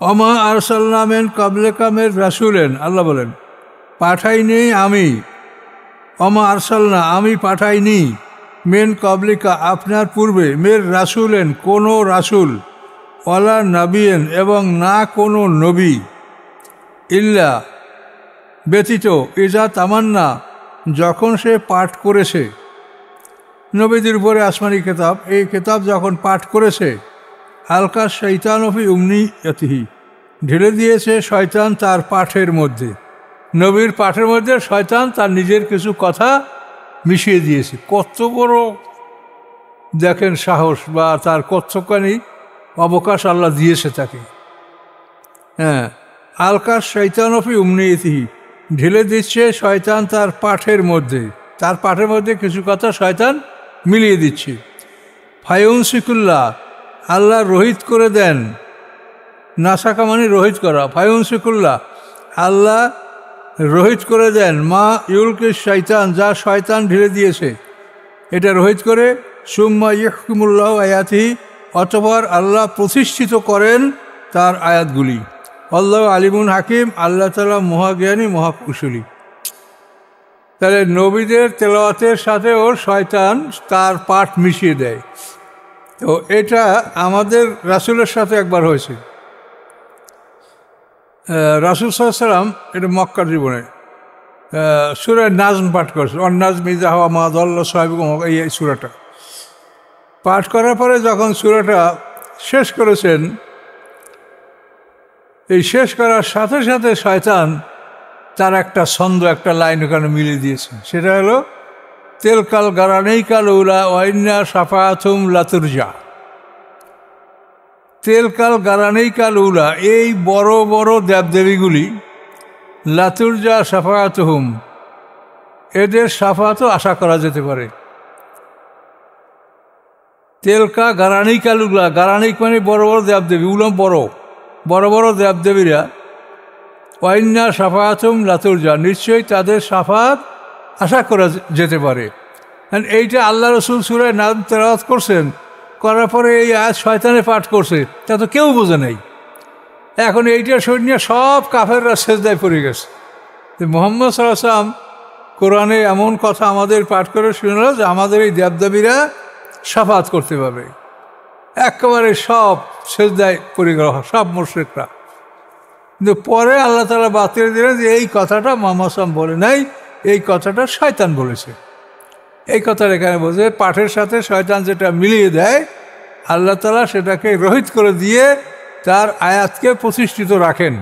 অমা আরসালনা মিন ক্বাবলিকা মির রাসূলিন, আল্লাহ বলেন পাঠাইনি আমি, অমা আরসালনা আমি পাঠাইনি, মিন ক্বাবলিকা আপনার পূর্বে, মির রাসূলিন কোনো রাসূল, ওয়ালা নবিয়্যিন এবং না কোনো নবী, ইল্লা ব্যতীত, ইজা তামান্না যখন সে পাঠ করেছে, নবীদের উপরে আসমানি কিতাব, এই কিতাব যখন পাঠ করেছে, আলকা শয়তানু ফি উমনিয়্যাতিহি ঢেলে দিয়েছে শয়তান তার পাঠের মধ্যে, নবীর পাঠের মধ্যে শয়তান তার নিজের কিছু কথা মিশিয়ে দিয়েছে। কত বড় দেখেন সাহস, বা তার কতখানি অবকাশ আল্লাহ দিয়েছে তাকে। হ্যাঁ, আলকা শয়তানু ফি উমনিয়্যাতিহি ঢেলে দিচ্ছে শয়তান তার পাঠের মধ্যে, তার পাঠের মধ্যে কিছু কথা শয়তান মিলিয়ে দিচ্ছে। ফায়ুনসিকুল্লাহ আল্লাহ রহিত করে দেন, নাসাকা মানে রহিত করা, ফায়ুনসিকুল্লাহ আল্লাহ রহিত করে দেন, মা ইউলকি শয়তান যা শয়তান ঢেলে দিয়েছে এটা রহিত করে, সুম্মা ইহকিমুল্লাহ আয়াতিহি অতঃপর আল্লাহ প্রতিষ্ঠিত করেন তার আয়াতগুলি। আল্লাহ আলিমুন হাকিম, আল্লাহ তাআলা মহাজ্ঞানী মহাকুশলী। তাহলে নবীদের তেলাওয়াতের সাথেও শয়তান তার পাঠ মিশিয়ে দেয়। তো এটা আমাদের রাসূলের সাথে একবার হয়েছে। রাসূল সাল্লাল্লাহু আলাইহি ওয়াসাল্লাম এটা মক্কার জীবনে সূরা নাজম পাঠ করেছে, অন্নাজমি ইযা হাওয়া মা দাল্লা সাহিবুকুম, এই সূরাটা পাঠ করার পরে যখন সূরাটা শেষ করেছেন, এই শেষ করার সাথে সাথে শয়তান তার একটা ছন্দ, একটা লাইন ওখানে মিলিয়ে দিয়েছে, সেটা হলো তেলকাল গারানেইকাল উলা ওয়াইন্না শাফাআতুম লাতুরজা। তেলকাল গারানেইকাল উলা এই বড় বড় দেবদেবীগুলি, লাতুরজা শাফাআতুহুম এদের শাফাআতও আশা করা যেতে পারে। তেলকা গারানেইকাল উলা, গারানেইক মানে বড় বড় দেবদেবী, উলম বড় বড় বড় দেবদেবীরা, ওয়াইন্না শাফাআতুম লাতুরজা নিশ্চয়ই তাদের শাফাআত আশা করা যেতে পারে। এইটা আল্লাহ রসুল সূরা নাজম তেলাওয়াত করছেন, করার পরে এই আয়াত শয়তানে পাঠ করছে, তা তো কেউ বোঝে নাই। এখন এইটা শুনিয়ে সব কাফেররা সেজদায় পড়ে গেছে। মুহাম্মদ সাল্লাল্লাহু আলাইহি ওয়াসাল্লাম কোরআনে এমন কথা আমাদের পাঠ করে শুনল যে আমাদের এই দেবদেবীরা শাফাআত করতে পারবে। একেবারে সব সেজদায় পড়ে গেল, সব মুশরিকরা। কিন্তু পরে আল্লাহ তাআলা বাতিল দিলেন যে এই কথাটা মুহাম্মদ সাল্লাল্লাহু আলাইহি ওয়াসাল্লাম বলে নাই, এই কথাটা শয়তান বলেছে। এই কথাটা এখানে বলছে, পাঠের সাথে শয়তান যেটা মিলিয়ে দেয় আল্লাহ তাআলা সেটাকে রহিত করে দিয়ে তার আয়াতকে প্রতিষ্ঠিত রাখেন।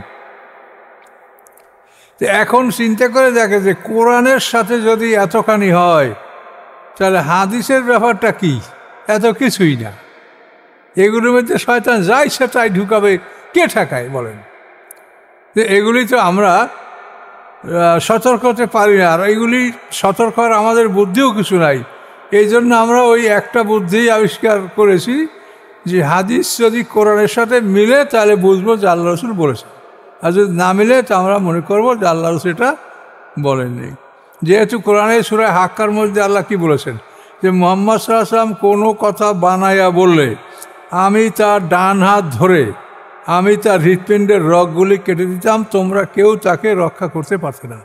তো এখন চিন্তা করে দেখে যে কোরআনের সাথে যদি এতখানি হয়, তাহলে হাদিসের ব্যাপারটা কি? এত কিছুই না। এগুলোর মধ্যে শয়তান যাই সেটাই ঢুকাবে, কে ঠেকায় বলেন? যে এগুলি তো আমরা সতর্ক হতে পারি না, আর এইগুলি সতর্ক হওয়ার আমাদের বুদ্ধিও কিছু নাই। এই জন্য আমরা ওই একটা বুদ্ধি আবিষ্কার করেছি যে হাদিস যদি কোরআনের সাথে মিলে তাহলে বুঝবো যে আল্লাহ রসুল বলেছে, আর যদি না মিলে তো আমরা মনে করবো যে আল্লাহ রসুল এটা বলেননি। যেহেতু কোরআনের সূরা হাক্কার মধ্যে আল্লাহ কি বলেছেন যে মুহাম্মদ সাল্লাল্লাহু আলাইহি ওয়াসাল্লাম কোনো কথা বানাইয়া বললে আমি তার ডান হাত ধরে আমি তার হৃৎপিণ্ডের রগগুলি কেটে দিতাম, তোমরা কেউ তাকে রক্ষা করতে পারতে না।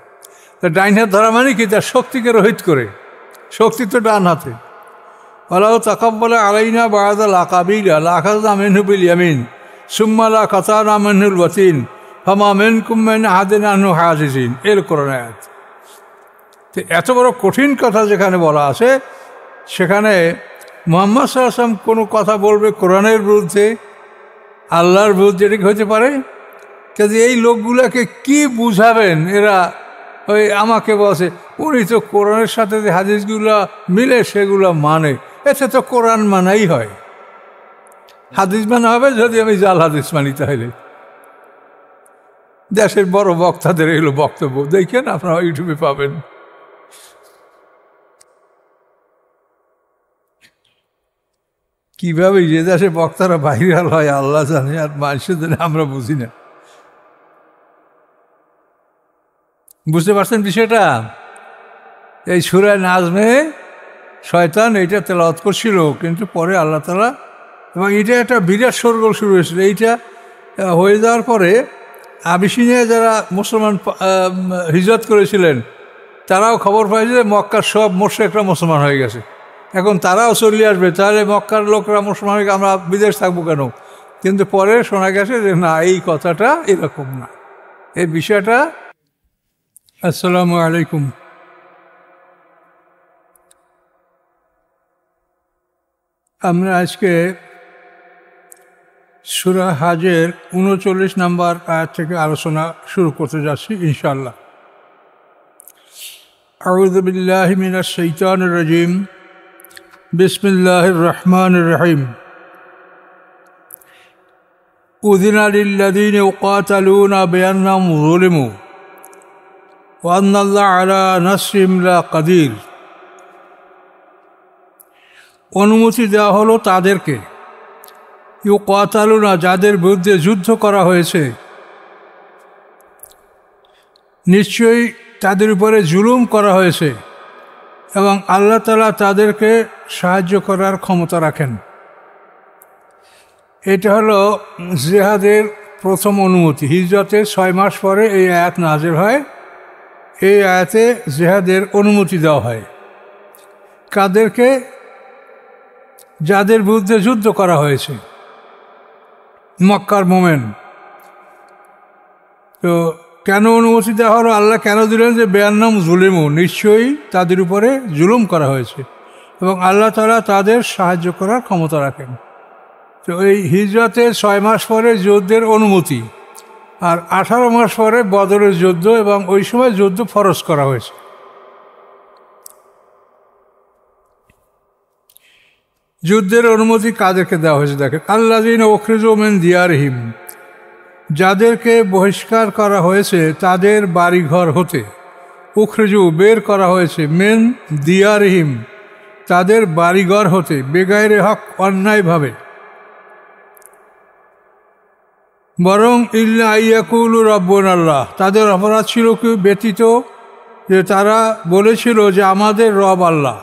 তা ডাইন হাত ধরা মানে কি? তার শক্তিকে রহিত করে, শক্তি তো ডান হাতে। আল্লাহ তাকাব্বালা আলাইনা বা'দাল আকাবিলা লাখাযনা মিনহু বিল ইয়ামিন সুম্মা লা কাতানা মিনহুল ওয়াতিন ফামা মিনকুম মিন আহাদিন আনহু হাজিজিন, এর কোরআন আয়াত। তো এত বড় কঠিন কথা যেখানে বলা আছে, সেখানে মুহাম্মদ সাল্লাল্লাহু আলাইহি ওয়াসাল্লাম কোনো কথা বলবে কোরআনের বিরুদ্ধে, আল্লাহর বিরুদ্ধে, এটা হতে পারে? কাজে এই লোকগুলাকে কি বুঝাবেন? এরা ওই আমাকে বলছে উনি তো কোরআনের সাথে যে হাদিসগুলো মিলে সেগুলো মানে, এতে তো কোরআন মানাই হয়। হাদিস মানা হবে যদি আমি জাল হাদিস মানি, তাহলে দেশের বড় বক্তাদের এগুলো বক্তব্য দেখেন, আপনারা ইউটিউবে পাবেন। কিভাবে যে দেশে বক্তারা ভাইরাল হয় আল্লাহ জানে, আর মানুষের জানে, আমরা বুঝি না। বুঝতে পারছেন বিষয়টা? এই সূরা নাজমে শয়তান এইটা তেলাওয়াত করছিল, কিন্তু পরে আল্লাহ তাআলা, এবং এটা একটা বিরাট শোরগোল শুরু হয়েছিল। এইটা হয়ে যাওয়ার পরে আবিসিনিয়া যারা মুসলমান হিজরত করেছিলেন তারাও খবর পায় যে মক্কার সব মুশরিকরা মুসলমান হয়ে গেছে, এখন তারাও চলে আসবে, তাহলে মক্কার লোকরা মুসলমান হয়ে আমরা বিদেশ থাকবো কেন? কিন্তু পরে শোনা গেছে যে না, এই কথাটা এরকম না, এই বিষয়টা। আসসালামু আলাইকুম। আমরা আজকে সূরা হাজের ৩৯ নম্বর আয়াত থেকে আলোচনা শুরু করতে যাচ্ছি ইনশাআল্লাহ। আউযু বিল্লাহি মিনাশ শাইতানির রাজিম। বিসমিল্লাহির রহমানির রহিম। উযিনা লিল্লাযীনা ইউকাতালুনা বিআন্নাহুম যুলিমু ওয়া আন্নাল্লাহা আলা নাসরিহিম লাকাদির। অনুমতি দেওয়া হলো তাদেরকে, ইউকাতালুনা যাদের বিরুদ্ধে যুদ্ধ করা হয়েছে, নিশ্চয়ই তাদের উপরে জুলুম করা হয়েছে এবং আল্লাহ তাআলা তাদেরকে সাহায্য করার ক্ষমতা রাখেন। এটা হলো জিহাদের প্রথম অনুমতি। হিজরতের 6 মাস পরে এই আয়াত নাযিল হয়। এই আয়াতে জিহাদের অনুমতি দেওয়া হয় কাদেরকে? যাদের বিরুদ্ধে যুদ্ধ করা হয়েছে, মক্কার মোমেন। তো কেন অনুমতি দেওয়া হলো? আল্লাহ কেন দিলেন? যে বেআন্নাহুম যুলিমু, নিশ্চয়ই তাদের উপরে জুলুম করা হয়েছে এবং আল্লাহ তাআলা তাদের সাহায্য করার ক্ষমতা রাখেন। তো এই হিজরতের 6 মাস পরে যুদ্ধের অনুমতি, আর 18 মাস পরে বদরের যুদ্ধ, এবং ওই সময় যুদ্ধ ফরজ করা হয়েছে। যুদ্ধের অনুমতি কাদেরকে দেওয়া হয়েছে দেখেন। আল্লাযীনা উখরিজু মিন দিয়ারিহিম, যাদেরকে বহিষ্কার করা হয়েছে তাদের বাড়িঘর হতে। উখরিজু, বের করা হয়েছে। মিন দিয়ারিহিম, তাদের বাড়িঘর হতে। বেগাইরে হক, অন্যায়ভাবে। বরং ইল্লা আইয়াকুলু রাব্বুনাল্লাহ, তাদের অপরাধ ছিল কি ব্যতীত যে তারা বলেছিল যে আমাদের রব আল্লাহ।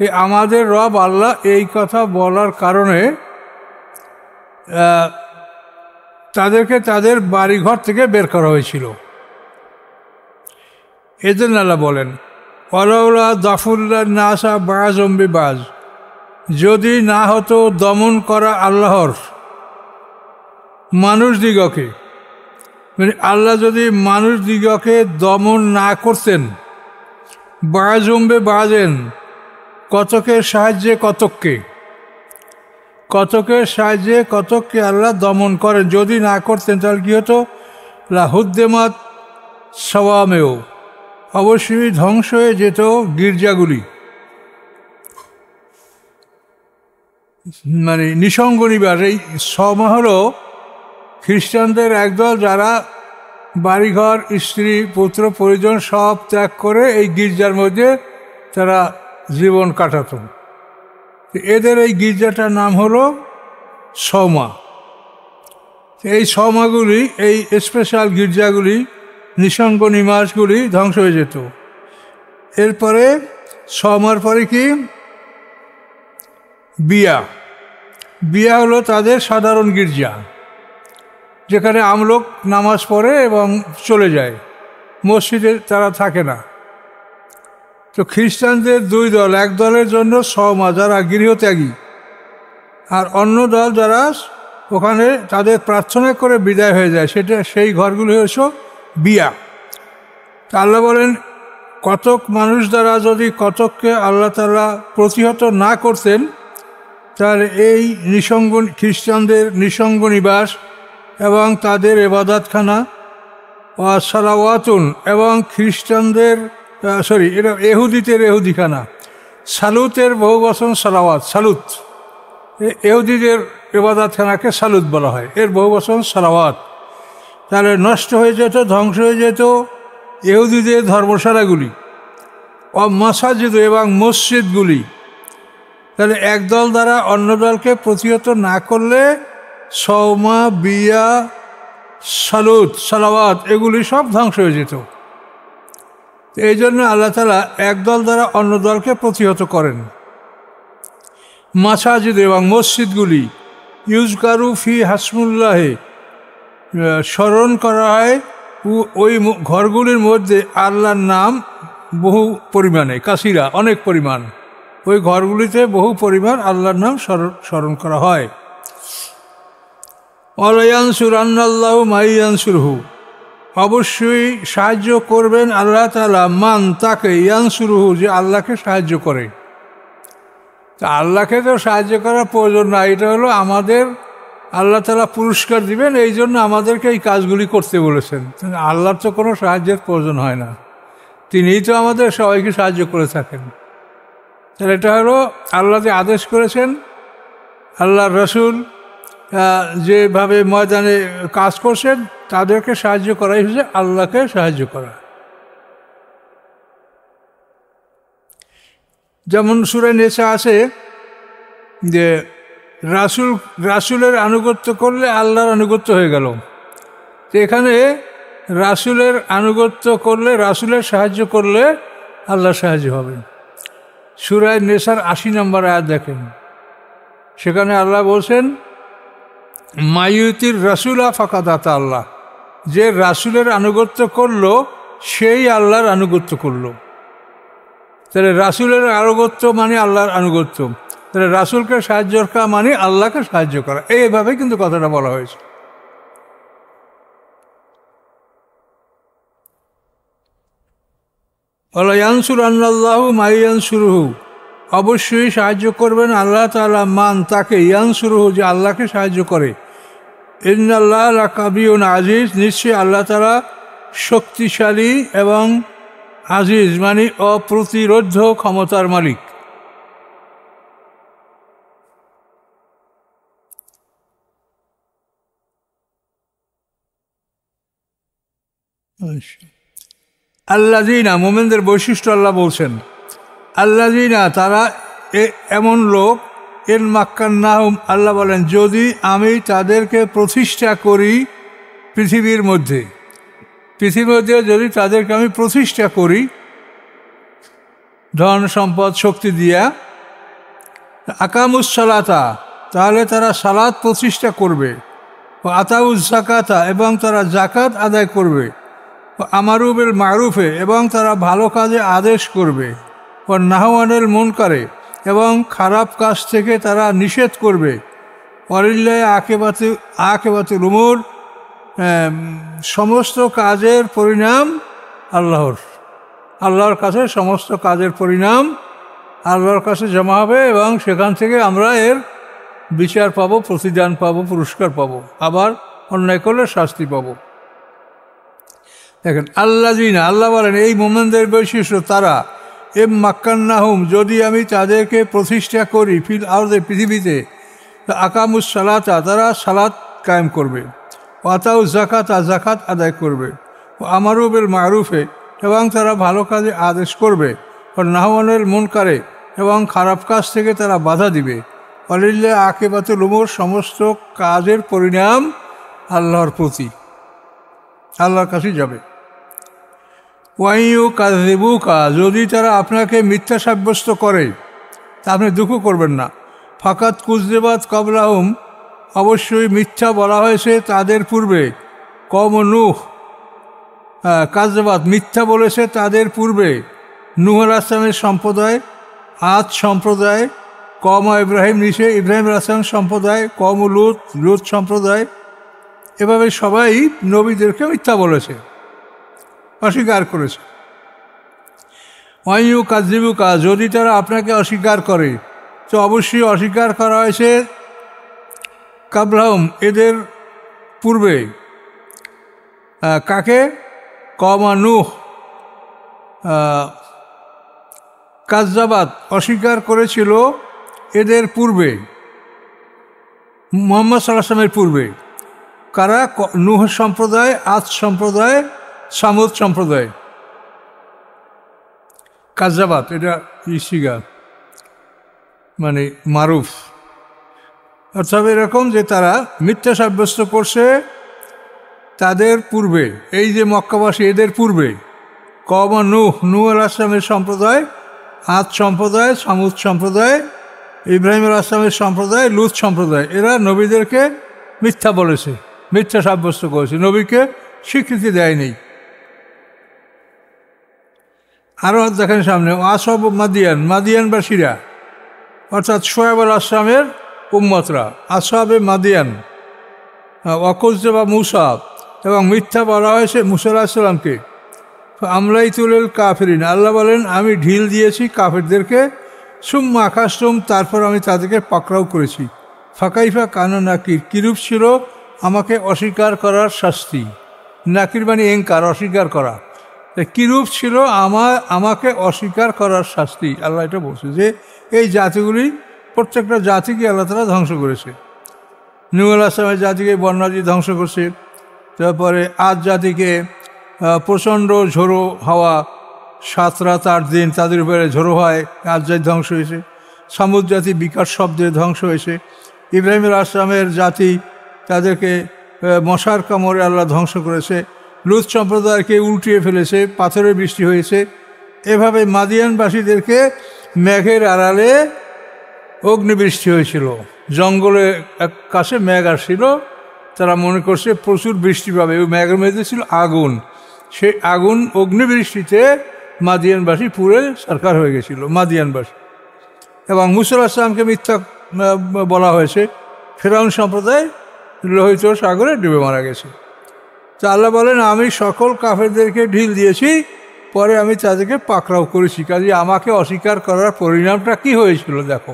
এই আমাদের রব আল্লাহ এই কথা বলার কারণে তাদেরকে তাদের বাড়িঘর থেকে বের করা হয়েছিল। এজন্য আল্লাহ বলেন ওয়ালাউলা দাফুল্লাহ নাসা বাযুম বিবাজ, যদি না হতো দমন করা আল্লাহর মানুষ দিগকে, মানে আল্লাহ যদি মানুষ দিগকে দমন না করতেন, বাযুম বিবাজেন, কতকের সাহায্যে কতককে, কতকের সাহায্যে কতককে আল্লাহ দমন করেন। যদি না করতেন তাহলে কি হতো? লাহুদ্দেমাত সাওয়ামেও, অবশ্যই ধ্বংস হয়ে যেত গির্জাগুলি, মানে নিঃসঙ্গ নিবাস। এই সওমা হলো খ্রিস্টানদের একদল যারা বাড়িঘর, স্ত্রী, পুত্র, পরিজন সব ত্যাগ করে এই গির্জার মধ্যে তারা জীবন কাটাত। এদের এই গির্জাটার নাম হলো সওমা। এই সওমাগুলি, এই স্পেশাল গির্জাগুলি, নিঃসঙ্গ নিবাসগুলি ধ্বংস হয়ে যেত। এরপরে সওমার পরে কি? বিয়া। বিয়া হলো তাদের সাধারণ গির্জা, যেখানে আমলোক নামাজ পড়ে এবং চলে যায়, মসজিদে তারা থাকে না। তো খ্রিস্টানদের 2 দল, এক দলের জন্য সওমা যারা গৃহত্যাগী, আর অন্য দল যারা ওখানে তাদের প্রার্থনা করে বিদায় হয়ে যায়, সেটা সেই ঘরগুলি হচ্ছে বিয়া। আল্লাহ বলেন কতক মানুষ দ্বারা যদি কতককে আল্লাহ তাআলা প্রতিহত না করতেন, তাহলে এই নিঃসঙ্গ খ্রিস্টানদের নিঃসঙ্গ নিবাস এবং তাদের ইবাদতখানা ওয়া সালাওয়াতুন, এবং খ্রিস্টানদের এটা এহুদিদের এহুদিখানা। সালুতের বহু বচন সালাওয়াত, সালুত। এহুদিদের ইবাদতখানাকে সালুত বলা হয়, এর বহু বচন সালাওয়াত। তাহলে নষ্ট হয়ে যেত, ধ্বংস হয়ে যেত এহুদিদের ধর্মশালাগুলি, ও মাসাজিদ এবং মসজিদগুলি। তাহলে এক দল দ্বারা অন্য দলকে প্রতিহত না করলে সওমা, বিয়া, সালুত, সালাওয়াত এগুলি সব ধ্বংস হয়ে যেত। এই জন্য আল্লাহ তাআলা একদল দ্বারা অন্য দলকে প্রতিহত করেন। মাসাজিদ এবং মসজিদগুলি ইউজকারু ফি হাসমুল্লাহে, স্মরণ করা হয় ওই ঘরগুলির মধ্যে আল্লাহর নাম বহু পরিমাণে, কাসিরা অনেক পরিমাণ, ওই ঘরগুলিতে বহু পরিমাণ আল্লাহর নাম স্মরণ করা হয়। ওয়ালায়ানসুরান্নাল্লাহু মাইয়ানসুরহু, অবশ্যই সাহায্য করবেন আল্লাহ তাআলা মান তাকে, ইয়ানসুরহু যে আল্লাহকে সাহায্য করে। তা আল্লাহকে তো সাহায্য করার প্রয়োজন না, এটা হলো আমাদের আল্লাহ তাআলা পুরস্কার দিবেন, এই জন্য আমাদেরকে এই কাজগুলি করতে বলেছেন। আল্লাহর তো কোনো সাহায্যের প্রয়োজন হয় না, তিনিই তো আমাদের সবাইকে সাহায্য করে থাকেন। তাহলে এটা হলো আল্লাহ যে আদেশ করেছেন, আল্লাহর রসুল যেভাবে ময়দানে কাজ করছেন, তাদেরকে সাহায্য করাই হচ্ছে আল্লাহকে সাহায্য করা। যেমন সূরা নিসা আছে যে রাসূলের আনুগত্য করলে আল্লাহর আনুগত্য হয়ে গেল। তো এখানে রাসূলের আনুগত্য করলে, রাসূলের সাহায্য করলে আল্লাহর সাহায্য হবে। সূরা নিসার ৮০ নম্বর আয়াত দেখেন, সেখানে আল্লাহ বলছেন মাইয়ুতির রাসূলা ফাকাদ আতা আল্লাহ, যে রাসূলের আনুগত্য করলো সেই আল্লাহর আনুগত্য করলো। তাহলে রাসূলের আনুগত্য মানে আল্লাহর আনুগত্য, তাহলে রাসূলকে সাহায্য করা মানে আল্লাহকে সাহায্য করা, এইভাবে কিন্তু কথাটা বলা হয়েছে। ওয়ালায়ানসুরান্নাল্লাহু মাইয়ানসুরহু, অবশ্যই সাহায্য করবেন আল্লাহ তাআলা মান তাকে, ইয়ানসুরহু যে আল্লাহকে সাহায্য করে। ইন্নাল্লাহা লাকাবিয়ুন আজিজ, নিশ্চয়ই আল্লাহ তাআলা শক্তিশালী এবং আজিজ মানে অপ্রতিরোধ্য ক্ষমতার মালিক। আল্লাযীনা, মুমিনদের বৈশিষ্ট্য আল্লাহ বলছেন, আল্লাযীনা তারা এমন লোক, ইন মাক্কান্নাহুম, আল্লাহ বলেন যদি আমি তাদেরকে প্রতিষ্ঠা করি পৃথিবীর মধ্যে যদি তাদেরকে আমি প্রতিষ্ঠা করি ধন সম্পদ শক্তি দিয়া, আকামুস সালাতা, তাহলে তারা সালাত প্রতিষ্ঠা করবে, ও আতাউজ যাকাতা, এবং তারা যাকাত আদায় করবে, ও আমারু বিল মারুফে, এবং তারা ভালো কাজে আদেশ করবে, ও নাহু আনিল মুনকারে, এবং খারাপ কাজ থেকে তারা নিষেধ করবে। ওয়ালিল্লাহি আকিবাতুল উমুর, সমস্ত কাজের পরিণাম আল্লাহর কাছে, সমস্ত কাজের পরিণাম আল্লাহর কাছে জমা হবে, এবং সেখান থেকে আমরা এর বিচার পাবো, প্রতিদান পাবো, পুরস্কার পাবো, আবার অন্যায় করলে শাস্তি পাবো। দেখেন আল্লাযীনা, আল্লাহ বলেন এই মুমিনদের বৈশিষ্ট্য তারা, এম মাক্কান্নাহুম, যদি আমি তাদেরকে প্রতিষ্ঠা করি ফিল আরদে, পৃথিবীতে, আকামুস সালাতা, তারা সালাত কায়েম করবে, ওয়াতাউ যাকাতা, যাকাত আদায় করবে, ও আমারু বিল মারুফে, এবং তারা ভালো কাজে আদেশ করবে, ও নাহু আনিল মুনকারে, এবং খারাপ কাজ থেকে তারা বাধা দিবে। ওয়ালিল্লাহি আকিবাতুল উমুর, সমস্ত কাজের পরিণাম আল্লাহর প্রতি, আল্লাহর কাছে যাবে। ওয়াইয়ু কাযিবুকা, যদি তারা আপনাকে মিথ্যা সাব্যস্ত করে তা আপনি দুঃখ করবেন না। ফাকাত কুযযিবাত ক্বাবলাহুম, অবশ্যই মিথ্যা বলা হয়েছে তাদের পূর্বে। কওম নূহ, কাযযাবাত মিথ্যা বলেছে তাদের পূর্বে নূহ আলাইহিস সালামের সম্প্রদায়, আদ সম্প্রদায়, কওম ইব্রাহিম নিচে ইব্রাহিম আলাইহিস সালাম সম্প্রদায়, কওম লূত সম্প্রদায়, এভাবে সবাই নবীদেরকে মিথ্যা বলেছে, অস্বীকার করেছে। ওয়াইয়ু কাযযিবুকা, যদি তারা আপনাকে অস্বীকার করে, তো অবশ্যই অস্বীকার করা হয়েছে কাবলাহুম, এদের পূর্বে। কাকে? কওম নূহ, কাযযাবাত অস্বীকার করেছিল এদের পূর্বে, মুহাম্মদ সাল্লাল্লাহু আলাইহি ওয়াসাল্লামের পূর্বে। কারা? নূহ সম্প্রদায়, আদ সম্প্রদায়, সামুদ সম্প্রদায়। কাযযাবাত এটা ইসিগা মানে মারুফ, অর্থাৎ এরকম যে তারা মিথ্যা সাব্যস্ত করছে তাদের পূর্বে, এই যে মক্কাবাসী এদের পূর্বে। কওম নূহ আলাইহিস সালামের সম্প্রদায়, আদ সম্প্রদায়, সামুদ সম্প্রদায়, ইব্রাহিম আলাইহিস সালামের সম্প্রদায়, লূত সম্প্রদায়, এরা নবীদেরকে মিথ্যা বলেছে, মিথ্যা সাব্যস্ত করেছে, নবীকে স্বীকৃতি দেয়নি। আরও দেখেন সামনে, আসব মাদিয়ান, মাদিয়ানবাসীরা অর্থাৎ শোয়েব আল আসলামের উম্মতরা, আসহাবে মাদিয়ান, ওয়াকুজ্জাবা মুসা, এবং মিথ্যা বলা হয়েছে মুসা আলাইহিস সালামকে। আমরাই তুলেল কাফিরিন, আল্লাহ বলেন আমি ঢিল দিয়েছি কাফেরদেরকে, সুম্মা আকাশতুম, তারপর আমি তাদেরকে পাকড়াও করেছি। ফাকাইফা কানা নাকির, কিরূপ ছিল আমাকে অস্বীকার করার শাস্তি। নাকির মানে এঙ্কার, অস্বীকার করা। কিরূপ ছিল আমাকে অস্বীকার করার শাস্তি। আল্লাহ এটা বলছে যে এই জাতিগুলি প্রত্যেকটা জাতিকে আল্লাহ তাআলা ধ্বংস করেছে। নূহ আলাইহিস সালামের জাতিকে বন্যা দিয়ে ধ্বংস করছে, তারপরে আদ জাতিকে প্রচণ্ড ঝোড়ো হাওয়া, 7 রাত 8 দিন তাদের উপরে ঝোড়ো হয়, আদ জাতি ধ্বংস হয়েছে। সামুদ জাতি বিকট শব্দে ধ্বংস হয়েছে। ইব্রাহিম আলাইহিস সালামের জাতি, তাদেরকে মশার কামড়ে আল্লাহ ধ্বংস করেছে। লূত সম্প্রদায়কে উল্টিয়ে ফেলেছে, পাথরের বৃষ্টি হয়েছে। এভাবে মাদিয়ানবাসীদেরকে মেঘের আড়ালে অগ্নিবৃষ্টি হয়েছিল। জঙ্গলে এক কাছে মেঘ আসছিল, তারা মনে করছে প্রচুর বৃষ্টি পাবে, ওই মেঘের মধ্যে ছিল আগুন। সেই আগুন অগ্নিবৃষ্টিতে মাদিয়ানবাসী পুরে সরকার হয়ে গেছিল, মাদিয়ানবাসী। এবং মুসা আলাইহিস সালামকে মিথ্যা বলা হয়েছে, ফেরাউন সম্প্রদায় লোহিত সাগরে ডুবে মারা গেছে। তা আল্লাহ বলেন আমি সকল কাফেরদেরকে ঢিল দিয়েছি, পরে আমি তাদেরকে পাকড়াও করেছি। কাজে আমাকে অস্বীকার করার পরিণামটা কি হয়েছিল দেখো।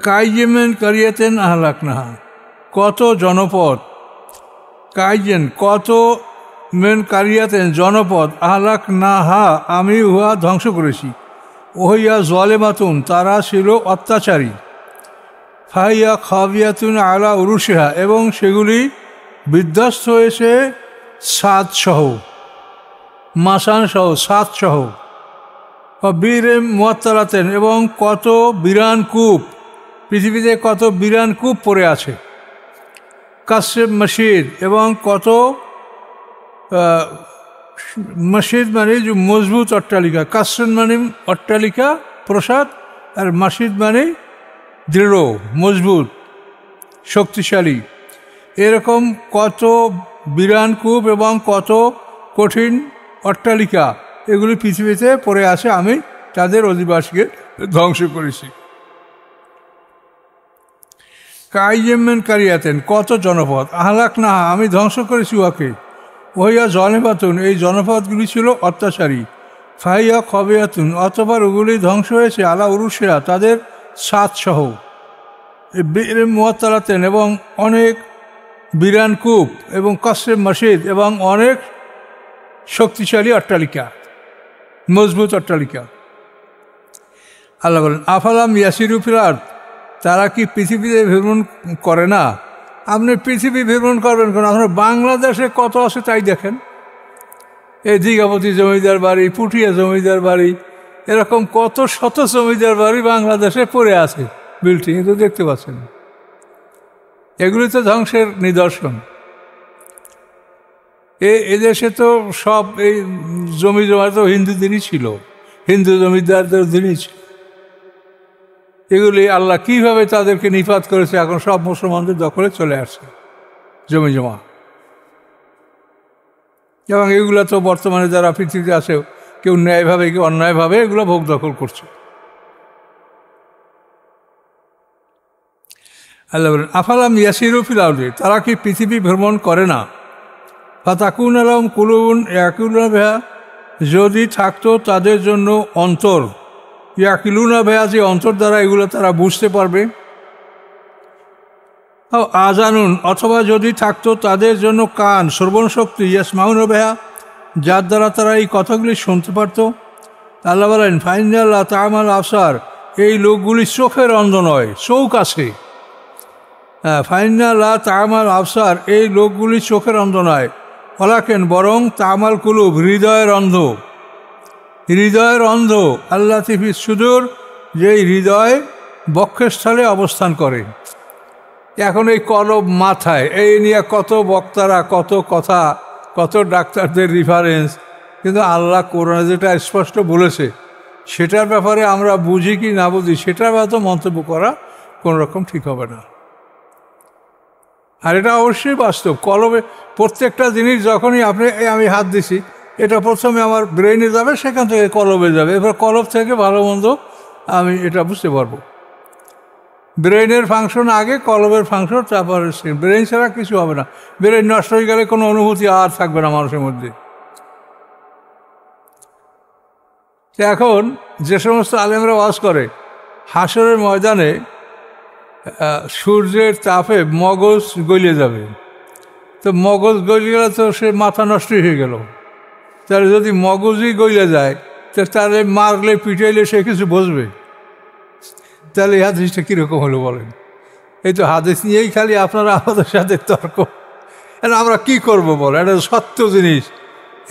কাইজেমেন কারিয়াতেন আহলাকনাহা, কত জনপদ, কাইজেন কত, মেন কারিয়াতেন জনপদ, আহলাকনাহা আমি উহা ধ্বংস করেছি। ওহিয়া জলেমাতুন, তারা ছিল অত্যাচারী। ফাহিয়া খাবিয়াতুন আলা উরুশিহা, এবং সেগুলি বিধ্বস্ত হয়েছে ছাদসহ, মাসানসহ, ছাদসহ। বীরে মুয়াত্তালাতেন, এবং কত বিরান কূপ, পৃথিবীতে কত বিরান কূপ পড়ে আছে। কাসেব মসজিদ, এবং কত মসজিদ মানে যে মজবুত অট্টালিকা, কাসেন মানে অট্টালিকা প্রসাদ, আর মসজিদ মানে দৃঢ় মজবুত শক্তিশালী। এরকম কত বিরান কূপ এবং কত কঠিন অট্টালিকা, এগুলি পৃথিবীতে পড়ে আছে, আমি তাদের অধিবাসীকে ধ্বংস করেছি। কাইজেমেন কারিয়াতেন, কত জনপদ, আহলাকনাহা আমি ধ্বংস করেছি উহাকে। ওহিয়া জনপাতুন, এই জনপদগুলি ছিল অত্যাচারী। ফাহিয়া খবিয়াতুন, অতঃপর ওগুলি ধ্বংস হয়েছে আলা উরুশিহা, তাদের ছাদসহ। বীরে মুয়াত্তালাতেন, এবং অনেক বিরান কূপ, এবং কাসেব মসজিদ, এবং অনেক শক্তিশালী অট্টালিকা, মজবুত অট্টালিকা। আল্লাহ বলেন আফালাম ইয়াসিরু ফিল আরদ, তারা কি পৃথিবীতে ভ্রমণ করে না? আপনি পৃথিবী ভ্রমণ করবেন কেন? আপনার বাংলাদেশে কত আছে তাই দেখেন। এই দীঘাপতি জমিদার বাড়ি, পুঠিয়া জমিদার বাড়ি, এরকম কত শত জমিদার বাড়ি বাংলাদেশে পড়ে আছে, বিল্ডিং তো দেখতে পাচ্ছেন। এগুলি তো ধ্বংসের নিদর্শন। এদেশে তো সব এই জমি জমা তো হিন্দুদেরই ছিল, হিন্দু জমিদারদের দিনই ছিল। এগুলি আল্লাহ কিভাবে তাদেরকে নিপাত করেছে, এখন সব মুসলমানদের দখলে চলে আসছে জমি জমা। এবং এগুলো তো বর্তমানে যারা পৃথিবীতে আছে, কেউ ন্যায়ভাবে কেউ অন্যায়ভাবে এগুলো ভোগ দখল করছে। আল্লাহ বলেন আফালাম ইয়াসিরু ফিল আরদি, তারা কি পৃথিবী ভ্রমণ করে না? ফাতাকুন আলাহুম কুলুবুন ইয়াকুলুনা বিহা, যদি থাকতো তাদের জন্য অন্তর, ইয়াকিলুনা বিহা, যে অন্তর দ্বারা এগুলো তারা বুঝতে পারবে। আজানুন, অথবা যদি থাকতো তাদের জন্য কান, শ্রবণ শক্তি, ইয়াসমাউনা বিহা, যার দ্বারা তারা এই কথাগুলি শুনতে পারত। আল্লাহ বলেন ফাইনাল্লাহ তা'মাল আবসার, এই লোকগুলি চোখের অন্ধ নয়, চোখ আছে। ফাইনাল্লাহ তা'মাল আবসার, এই লোকগুলি চোখের অন্ধ নয়, ওয়ালাকিন বরং তা'মাল কুলুব, হৃদয়ের অন্ধ। হৃদয়ের অন্ধ আল্লাতী ফিস সুদূর, যেই হৃদয় বক্ষস্থলে অবস্থান করে। এখন এই কলব মাথায়, এই নিয়ে কত বক্তারা, কত কথা, কত ডাক্তারদের রেফারেন্স, কিন্তু আল্লাহ কোরআনে যেটা স্পষ্ট বলেছে সেটার ব্যাপারে আমরা বুঝি কি না বুঝি সেটার ব্যাপারে মন্তব্য করা কোনো রকম ঠিক হবে না। আর এটা অবশ্যই বাস্তব। কলবে প্রত্যেকটা জিনিস যখনই আমি হাত দিছি, এটা প্রথমে আমার ব্রেইনে যাবে, সেখান থেকে কলবে যাবে, এবার কলব থেকে ভালো মন্দ আমি এটা বুঝতে পারবো। ব্রেইনের ফাংশন আগে, কলবের ফাংশন তারপরে। ব্রেইন ছাড়া কিছু হবে না। ব্রেইন নষ্ট হয়ে গেলে কোনো অনুভূতি আর থাকবে না মানুষের মধ্যে। এখন যে সমস্ত আলেমরা ওয়াজ করে হাসরের ময়দানে সূর্যের তাপে মগজ গলে যাবে, তো মগজ গলে গেলে তো সে মাথা নষ্ট হয়ে গেল। তাহলে যদি মগজই গলে যায়, তাহলে মারলে পিটাইলে সে কিছু বুঝবে? তাহলে এই হাদিসটা কীরকম হলো বলেন? এই তো হাদিস নিয়েই খালি আপনারা আমাদের সাথে তর্ক। আমরা কি করব বলো? এটা সত্য জিনিস।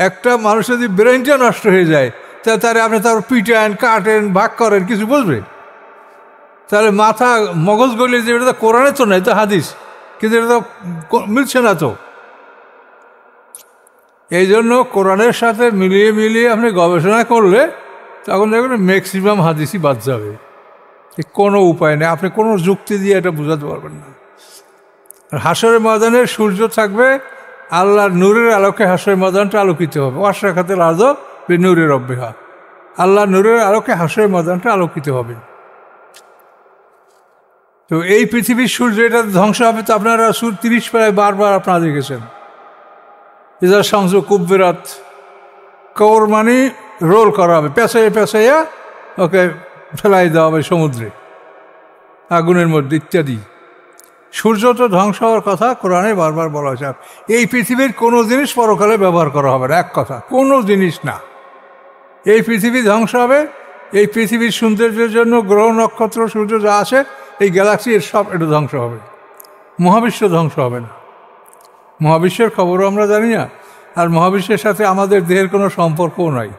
একটা মানুষ যদি ব্রেনটা নষ্ট হয়ে যায়, তাহলে আপনি তার পিটান, কাটেন, ভাগ করেন, কিছু বুঝবে? তাহলে মাথা মগজ গলে যে, এটা তো কোরআনে তো নাই, তো হাদিস, কিন্তু এটা তো মিলছে না। তো এই জন্য কোরআনের সাথে মিলিয়ে মিলিয়ে আপনি গবেষণা করলে তখন দেখবেন ম্যাক্সিমাম হাদিসই বাদ যাবে। কোনো উপায় নেই, আপনি কোনো যুক্তি দিয়ে এটা বোঝাতে পারবেন না। হাসরের ময়দানে সূর্য থাকবে, আল্লাহর নূরের আলোকে হাসরের ময়দানটা আলোকিত হবে। ওয়াশরাকাতিল আরদু বিনূরি রাব্বিহা, আল্লাহর নূরের আলোকে হাসরের ময়দানটা আলোকিত হবে। তো এই পৃথিবীর সূর্য এটা ধ্বংস হবে। তো আপনারা 30 প্রায় বারবার আপনারা দেখেছেন। ইজা শামসু কুব্বিরাত, কওর মানে রোল করা হবে, পেঁচাইয়া পেঁচাইয়া ওকে ফেলাই দেওয়া হবে সমুদ্রে, আগুনের মধ্যে ইত্যাদি। সূর্য তো ধ্বংস হওয়ার কথা কোরআনে বারবার বলা হয়েছে। এই পৃথিবীর কোনো জিনিস পরকালে ব্যবহার করা হবে না, এক কথা, কোনো জিনিস না। এই পৃথিবী ধ্বংস হবে। এই পৃথিবীর সৌন্দর্যের জন্য গ্রহ নক্ষত্র সূর্য যা আছে, এই গ্যালাক্সি, এর সব এটা ধ্বংস হবে। মহাবিশ্ব ধ্বংস হবে না। মহাবিশ্বের খবরও আমরা জানি না, আর মহাবিশ্বের সাথে আমাদের দেহের কোনো সম্পর্কও নাই।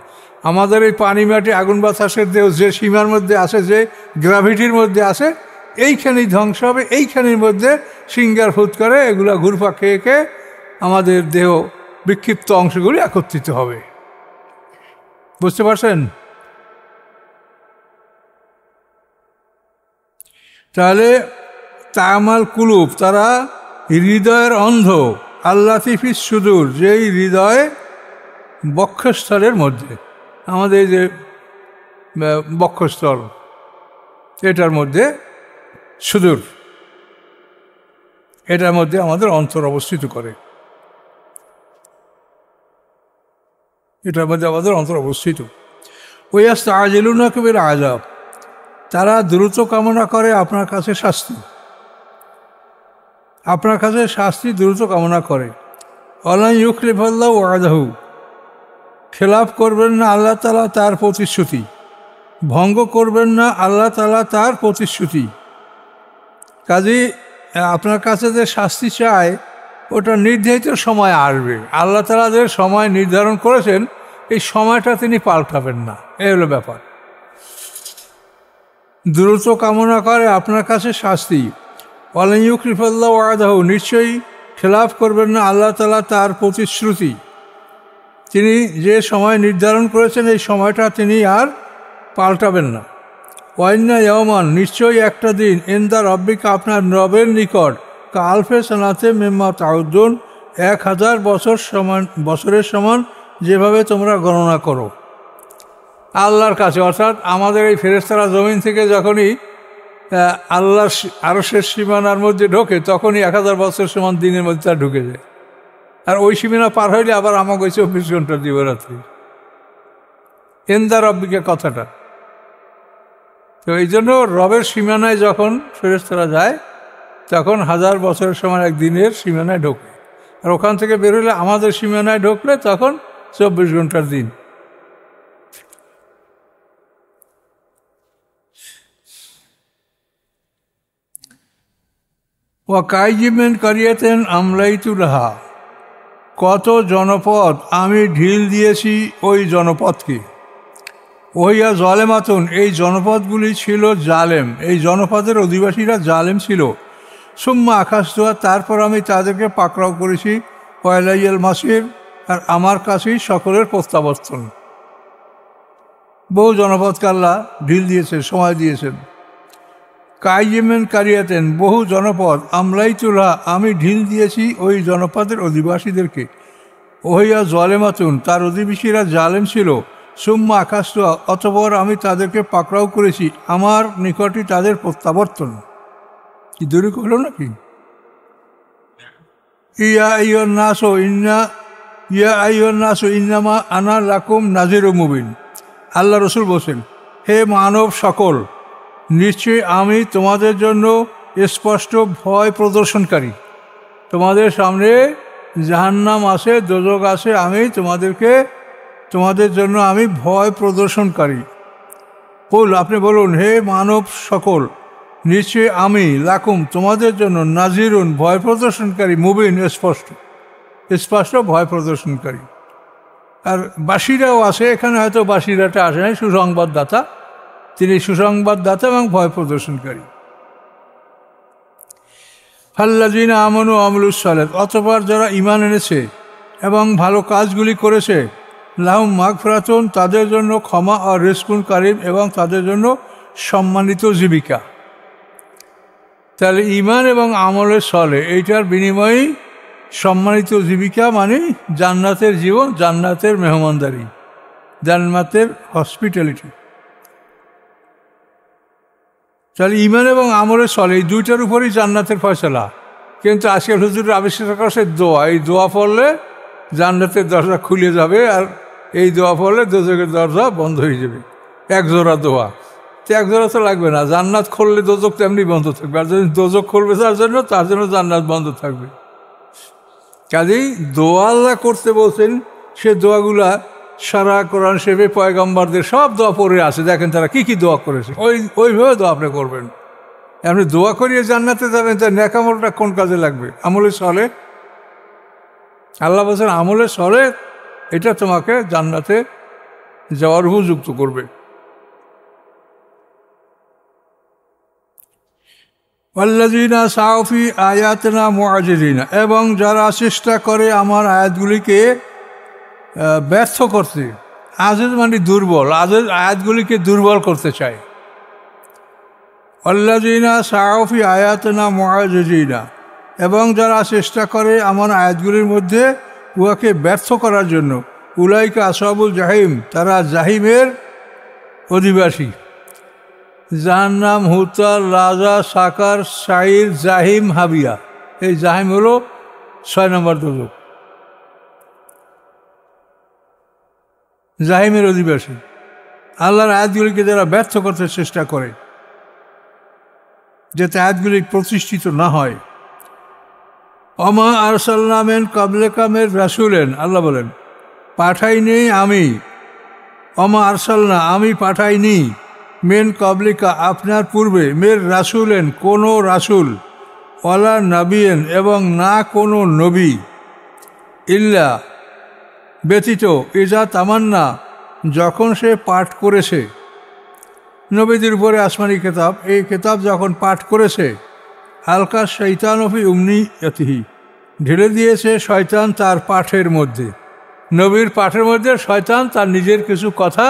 আমাদের এই পানি, মাটি, আগুন, বাতাসের দেহ যে সীমার মধ্যে আছে, যে গ্র্যাভিটির মধ্যে আছে, এইখানেই ধ্বংস হবে। এইখানের মধ্যে সিঙ্গার ফুট করে এগুলা ঘুরপাক খেয়ে খেয়ে আমাদের দেহ বিক্ষিপ্ত অংশগুলি একত্রিত হবে। বুঝতে পারছেন? তাহলে তামাল কুলুব, তারা হৃদয়ের অন্ধ। আল্লাহ তিফিস সুদূর, যেই হৃদয় বক্ষস্থলের মধ্যে, আমাদের যে বক্ষস্থল, এটার মধ্যে সুদূর, এটার মধ্যে আমাদের অন্তর অবস্থিত করে। এটার মধ্যে আমাদের অন্তর অবস্থিত। ওয়াস্তাজিলুনাকা বিল আযাব, তারা দ্রুত কামনা করে আপনার কাছে শাস্তি। আপনার কাছে শাস্তি দ্রুত কামনা করে। ওয়ালা ইউখলিফাল্লাহু ওয়া'দাহু, খেলাফ করবেন না আল্লাহ তাআলা তার প্রতিশ্রুতি, ভঙ্গ করবেন না আল্লাহ তাআলা তার প্রতিশ্রুতি। কাজেই আপনার কাছে যে শাস্তি চায়, ওটা নির্ধারিত সময় আসবে। আল্লাহ তাআলা যে সময় নির্ধারণ করেছেন, এই সময়টা তিনি পাল্টাবেন না। এই হলো ব্যাপার। দ্রুত কামনা করে আপনার কাছে শাস্তি। ওয়ালা ইউখলিফাল্লাহু ওয়া'দাহু, নিশ্চয়ই খেলাফ করবেন না আল্লাহ তাআলা তার প্রতিশ্রুতি। তিনি যে সময় নির্ধারণ করেছেন, এই সময়টা তিনি আর পাল্টাবেন না। ওয়াইন্না ইয়াওমান, নিশ্চয়ই একটা দিন, ইনদা রাব্বিকা, আপনার রবের নিকট, কা আলফে সানাতে মিম্মা তাউদ্দুন, 1000 বছর সমান, বছরের সমান যেভাবে তোমরা গণনা করো। আল্লাহর কাছে, অর্থাৎ আমাদের এই ফেরেশতারা জমিন থেকে যখনই আল্লাহর আরশের সীমানার মধ্যে ঢোকে, তখনই 1000 বছর সমান দিনের মধ্যে তারা ঢুকে যায়। আর ওই সীমানা পার হইলে আবার আমাকে 24 ঘন্টা দিবরাত্রি। ইনদা রাব্বিকা কথাটা, তো এই জন্য রবের সীমানায় যখন ফেরেশতারা যায়, তখন 1000 বছরের সমান এক দিনের সীমানায় ঢোকে। আর ওখান থেকে বের হলে আমাদের সীমানায় ঢুকলে তখন 24 ঘন্টার দিন। ওয়া কাইজিমেন কারিয়াতেন আমলাইতু লাহা, কত জনপদ আমি ঢিল দিয়েছি ওই জনপদকে। ওহিয়া জালেমাতুন, এই জনপদগুলি ছিল জালেম, এই জনপদের অধিবাসীরা জালেম ছিল। সুম্মা আকাশতুহা, তারপর আমি তাদেরকে পাকড়াও করেছি। ওয়াইলাইয়াল মাসির, আর আমার কাছেই সকলের প্রত্যাবর্তন। বহু জনপদকে আল্লাহ ঢিল দিয়েছেন, সময় দিয়েছেন। কাইয়েমেন কারিয়াতেন, বহু জনপদ, আমলাইতুল্লাহ, আমি ঢিল দিয়েছি ওই জনপদের অধিবাসীদেরকে, ওহিয়া জলেমাতুন, তার অধিবাসীরা জালেম ছিল, সুম্মা আকাশা, অতঃপর আমি তাদেরকে পাকড়াও করেছি, আমার নিকটই তাদের প্রত্যাবর্তন। কি দূরে হলো নাকি? ইয়া আইয়ুহান্নাসু ইন্নামা আনা লাকুম নাযিরুম মুবিন। আল্লাহ রসুল বলছেন, হে মানব সকল, নিশ্চয়ই আমি তোমাদের জন্য স্পষ্ট ভয় প্রদর্শনকারী। তোমাদের সামনে জাহান্নাম আছে, দোজখ আছে, আমি তোমাদের জন্য আমি ভয় প্রদর্শনকারী। বল, আপনি বলুন, হে মানব সকল, নিশ্চয়ই আমি লাকুম তোমাদের জন্য নাজিরুন, ভয় প্রদর্শনকারী, মুবিন, স্পষ্ট ভয় প্রদর্শনকারী। আর বাসিরাও আছে, এখানে হয়তো বাসিরাটা আসে নাই, সুসংবাদদাতা, তিনি সুসংবাদদাতা এবং ভয় প্রদর্শনকারী। ফাল্লাযীনা আমানু ওয়া আমিলুস সালিহাত, অতঃপর যারা ঈমান এনেছে এবং ভালো কাজগুলি করেছে, লাহুম মাগফিরাতুন, তাদের জন্য ক্ষমা, আর রিজকুন কারীম, এবং তাদের জন্য সম্মানিত জীবিকা। তাহলে ঈমান এবং আমলে সালেহ, এইটার বিনিময়ে সম্মানিত জীবিকা মানে জান্নাতের জীবন, জান্নাতের মেহমানদারি, জান্নাতের হসপিটালিটি। তাহলে ঈমান এবং আমলে সালেহ এই দুইটার উপরই জান্নাতের ফয়সালা। কিন্তু আজকাল হুজুর আবিষ্কার করছে দোয়া, এই দোয়া পড়লে জান্নাতের দরজা খুলে যাবে, আর এই দোয়া পড়লে দোজখের দরজা বন্ধ হয়ে যাবে। একজোড়া দোয়া, তো একজোড়া তো লাগবে না, জান্নাত খুললে দোজখ তেমনি বন্ধ থাকবে, আর যদি দোজখ খুলবে তার জন্য জান্নাত বন্ধ থাকবে। কাজেই দোয়া আল্লাহ করতে বলছেন, সে দোয়াগুলা সারা কোরআন শরীফে পয়গম্বরদের সব দোয়া পড়ে আছে, দেখেন তারা কি কি দোয়া করেছে, ওইভাবে দোয়া আপনি করবেন। আপনি দোয়া করিয়ে জান্নাতে যাবেন, তার নেক আমলটা কোন কাজে লাগবে? আমলে সালেহ। আল্লাহ বলছেন আমলে সালেহ এটা তোমাকে জান্নাতে যাওয়ার উপযুক্ত করবে। ওয়াল্লাযীনা সাউ ফি আয়াতিনা মুআজিজিনা, এবং যারা চেষ্টা করে আমার আয়াতগুলিকে ব্যর্থ করতে। আজিজ মানে দুর্বল, আয়াতগুলিকে দুর্বল করতে চায়। ওয়াল্লাযীনা সাউ ফি আয়াতিনা মুআজিজিনা, এবং যারা চেষ্টা করে আমার আয়াতগুলির মধ্যে উহাকে ব্যর্থ করার জন্য, উলাইকা আসহাবুল জাহিম, তারা জাহিমের অধিবাসী। জাহান্নাম, হুতার, লাজা, সাকার, সাইর, জাহিম, হাবিয়া, এই জাহিম হলো 6 নম্বর দোজখ, জাহিমের অধিবাসী। আল্লাহর আয়াতগুলিকে যারা ব্যর্থ করতে চেষ্টা করে, যাতে আয়াতগুলি প্রতিষ্ঠিত না হয়। ওমা আরসালনা মিন ক্বাবলিকা মির রাসূলিন, আল্লাহ বলেন পাঠাইনি আমি, ওমা আরসালনা, আমি পাঠাইনি, মিন ক্বাবলিকা, আপনার পূর্বে, মির রাসূলিন, কোনো রাসূল, ওয়ালা নবিয়্যিন, এবং না কোনো নবী, ইল্লা, ব্যতীত, ইজা তামান্না, যখন সে পাঠ করেছে। নবীদের উপরে আসমানি কিতাব, এই কিতাব যখন পাঠ করেছে, আলকা শাইতানু ফি উমনিয়াতিহি, ঢেলে দিয়েছে শয়তান তার পাঠের মধ্যে। নবীর পাঠের মধ্যে শয়তান তার নিজের কিছু কথা